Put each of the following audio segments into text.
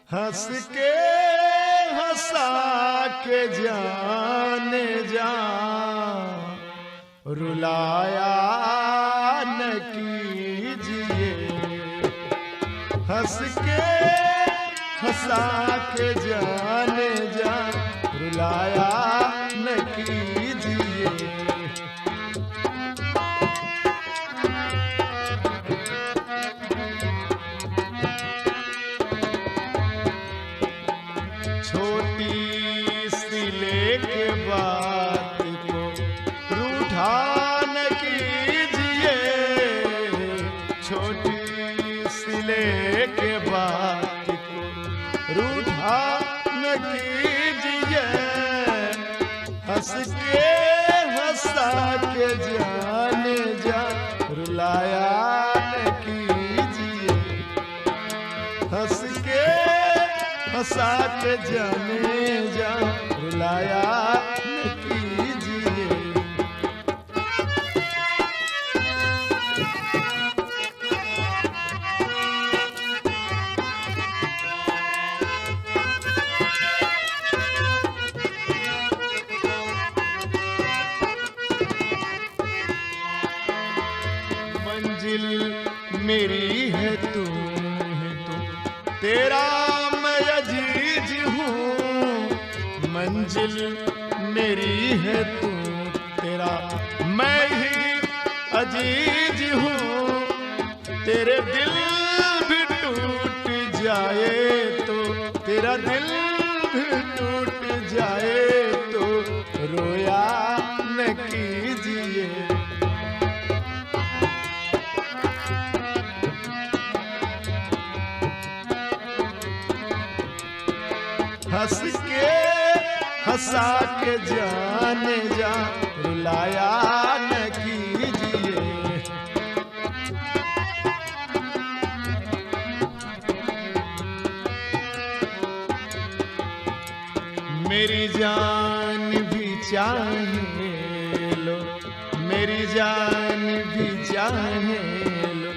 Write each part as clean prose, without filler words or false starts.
हंस के हंसा के जाने जा रुलाया न कीजिए। हंस के हंसा के जाने जा रुलाया न कीजिए। छोटी सी लेके बात को रूठा न कीजिए। छोटी सी लेके बात को रूठा न कीजिए। हंस के हंसा के जाने जा रुलाया न कीजिए। हंस के हंसा के जाने जा रुलाया न कीजिए। मंजिल मेरी है तू तेरा मैं अजीज हूँ। मंजिल मेरी है तू तेरा मैं ही अजीज हूँ। तेरे दिल भी टूट जाए तो तेरा दिल भी टूट जाए तो रोया न कीजिए। हंस के हंसा के जाने जा रुलाया न कीजिए। मेरी जान भी चाहे लो, मेरी जान भी चाहे लो।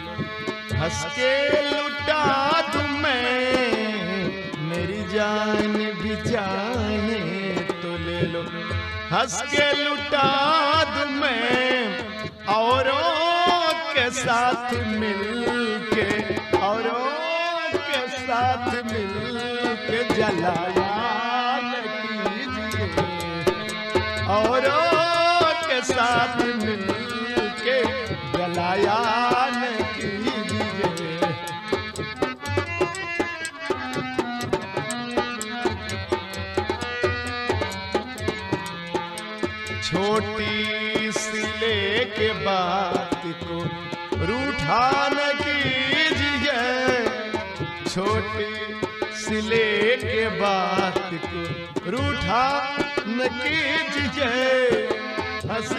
हंस के लुटा दूं मैं, मेरी जान भी चाहे तो ले लो। हंस के लुटा दूं मैं औरों के साथ मिलके, औरों के साथ मिलके जलाया न कीजिए। औरों के साथ मिलके जलाया न कीजिए। छोटी सी लेके बात को रूठा न कीजिए। छोटी सी लेके बात को रूठा न कीजिए। हंस